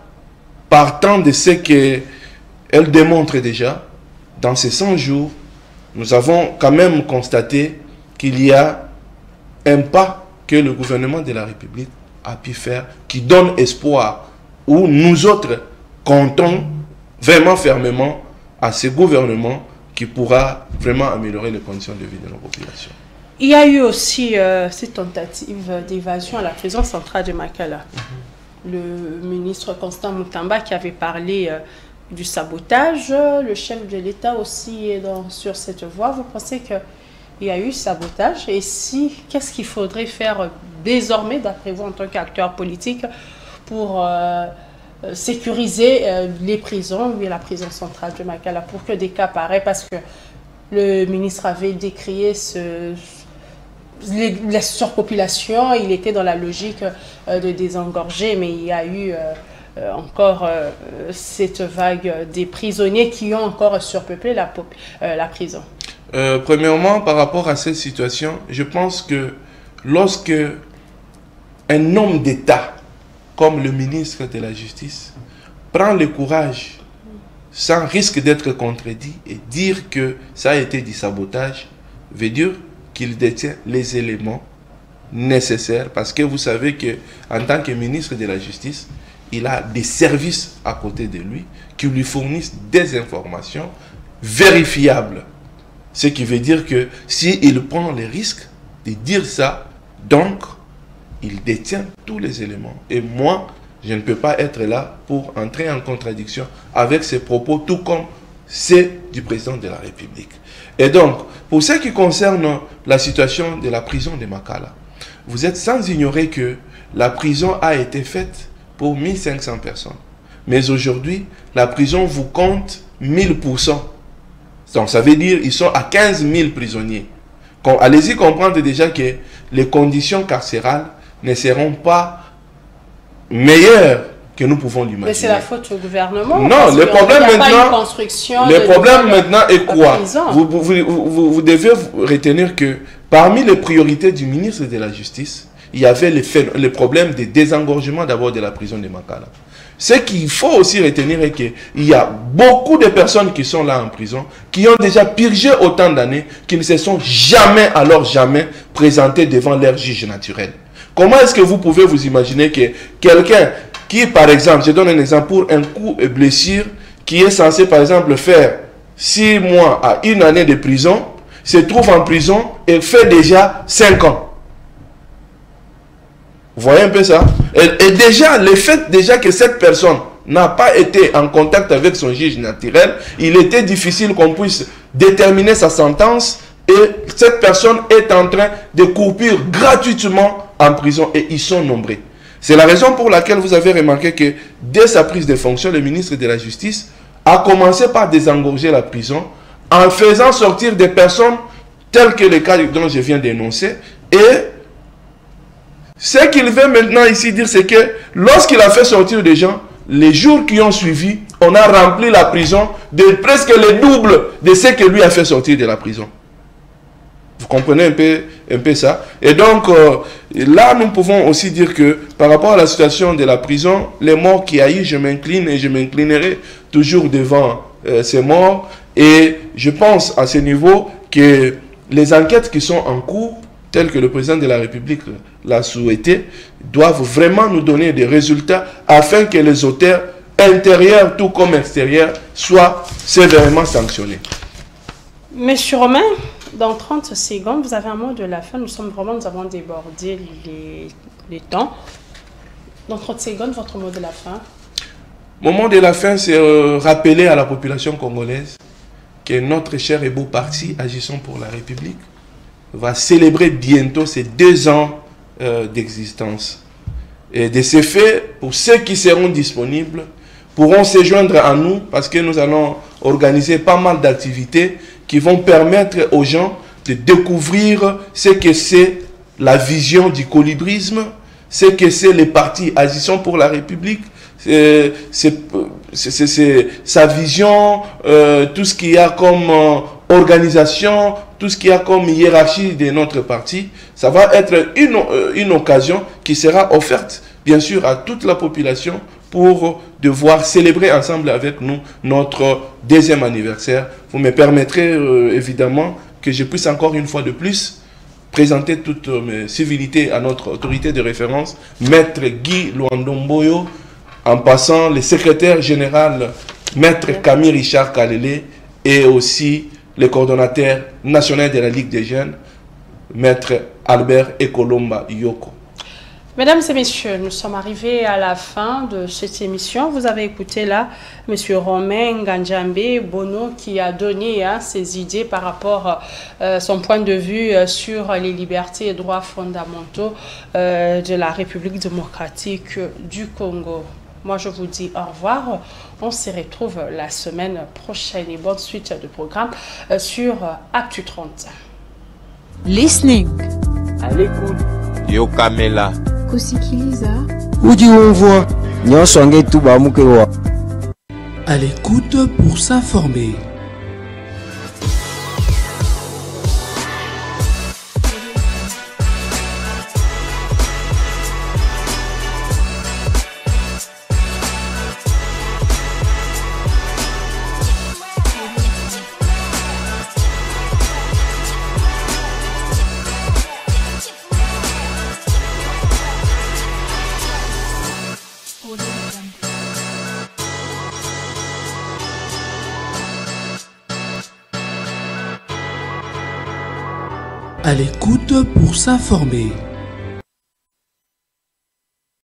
[SPEAKER 7] partant de ce qu'elle démontre déjà, dans ces 100 jours, nous avons quand même constaté qu'il y a un pas que le gouvernement de la République a pu faire, qui donne espoir, où nous autres comptons vraiment fermement à ce gouvernement qui pourra vraiment améliorer les conditions de vie de nos populations.
[SPEAKER 6] Il y a eu aussi cette tentative d'évasion à la prison centrale de Makala. Le ministre Constant Mutamba qui avait parlé du sabotage, le chef de l'État aussi est sur cette voie. Vous pensez que il y a eu sabotage, et si, qu'est-ce qu'il faudrait faire désormais, d'après vous, en tant qu'acteur politique, pour sécuriser les prisons, la prison centrale de Makala, pour que des cas pareils, parce que le ministre avait décrié la surpopulation, il était dans la logique de désengorger, mais il y a eu encore cette vague des prisonniers qui ont encore surpeuplé la prison.
[SPEAKER 7] Premièrement, par rapport à cette situation, je pense que lorsque un homme d'État, comme le ministre de la Justice, prend le courage, sans risque d'être contredit, et dire que ça a été du sabotage, veut dire qu'il détient les éléments nécessaires, parce que vous savez qu'en tant que ministre de la Justice, il a des services à côté de lui qui lui fournissent des informations vérifiables. Ce qui veut dire que s'il prend le risque de dire ça, donc il détient tous les éléments. Et moi, je ne peux pas être là pour entrer en contradiction avec ces propos, tout comme ceux du président de la République. Et donc, pour ce qui concerne la situation de la prison de Makala, vous êtes sans ignorer que la prison a été faite pour 1500 personnes. Mais aujourd'hui, la prison vous compte 1000%. Donc ça veut dire qu'ils sont à 15 000 prisonniers. Allez-y comprendre déjà que les conditions carcérales ne seront pas meilleures que nous pouvons l'imaginer.
[SPEAKER 6] Mais c'est la faute au gouvernement.
[SPEAKER 7] Non, le problème maintenant est quoi? Vous devez retenir que parmi les priorités du ministre de la Justice, il y avait le problème de désengorgement d'abord de la prison de Makala. Ce qu'il faut aussi retenir est qu'il y a beaucoup de personnes qui sont là en prison, qui ont déjà purgé autant d'années, qui ne se sont jamais, alors jamais, présentés devant leur juge naturel. Comment est-ce que vous pouvez vous imaginer que quelqu'un qui, par exemple, je donne un exemple, pour un coup et blessure, qui est censé, par exemple, faire 6 mois à 1 année de prison, se trouve en prison et fait déjà 5 ans. Vous voyez un peu ça? Et déjà, le fait déjà que cette personne n'a pas été en contact avec son juge naturel, il était difficile qu'on puisse déterminer sa sentence et cette personne est en train de courir gratuitement en prison et ils sont nombreux. C'est la raison pour laquelle vous avez remarqué que dès sa prise de fonction, le ministre de la Justice a commencé par désengorger la prison en faisant sortir des personnes telles que les cas dont je viens d'énoncer. Et ce qu'il veut maintenant ici dire, c'est que lorsqu'il a fait sortir des gens, les jours qui ont suivi, on a rempli la prison de presque le double de ce que lui a fait sortir de la prison. Vous comprenez un peu ça? Et donc, là, nous pouvons aussi dire que par rapport à la situation de la prison, les morts qu'il y a eu, je m'incline et je m'inclinerai toujours devant ces morts. Et je pense à ce niveau que les enquêtes qui sont en cours, telles que le président de la République l'a souhaité, doivent vraiment nous donner des résultats afin que les auteurs intérieurs tout comme extérieurs soient sévèrement sanctionnés.
[SPEAKER 6] Monsieur Romain, dans 30 secondes, vous avez un mot de la fin. Nous avons débordé les temps. Dans 30 secondes, votre mot de la fin.
[SPEAKER 7] Mon mot de la fin, c'est rappeler à la population congolaise que notre cher et beau parti, Agissons pour la République, va célébrer bientôt ses 2 ans d'existence. Et de ce fait, pour ceux qui seront disponibles, pourront se joindre à nous parce que nous allons organiser pas mal d'activités qui vont permettre aux gens de découvrir ce que c'est la vision du colibrisme, ce que c'est les partis Agissons pour la République, c'est sa vision, tout ce qu'il y a comme organisation, tout ce qu'il y a comme hiérarchie de notre parti. Ça va être une occasion qui sera offerte, bien sûr, à toute la population pour devoir célébrer ensemble avec nous notre 2e anniversaire. Vous me permettrez évidemment que je puisse encore une fois de plus présenter toutes mes civilités à notre autorité de référence, Maître Guy Luandomboyo, en passant le secrétaire général Maître Camille Richard Kalele et aussi le coordonnateur national de la Ligue des Jeunes, Maître Albert Ekolomba Yoko.
[SPEAKER 6] Mesdames et messieurs, nous sommes arrivés à la fin de cette émission. Vous avez écouté là M. Romain Nganjambe Bono qui a donné ses idées par rapport à son point de vue sur les libertés et droits fondamentaux de la République démocratique du Congo. Moi, je vous dis au revoir. On se retrouve la semaine prochaine et bonne suite de programme sur Actu 30.
[SPEAKER 1] Listening.
[SPEAKER 2] À l'écoute.
[SPEAKER 3] Yo Kamela.
[SPEAKER 1] Kusikiliza.
[SPEAKER 4] Udi umvwa nyonso ngetuba mukewa.
[SPEAKER 5] À l'écoute pour s'informer. À l'écoute pour s'informer.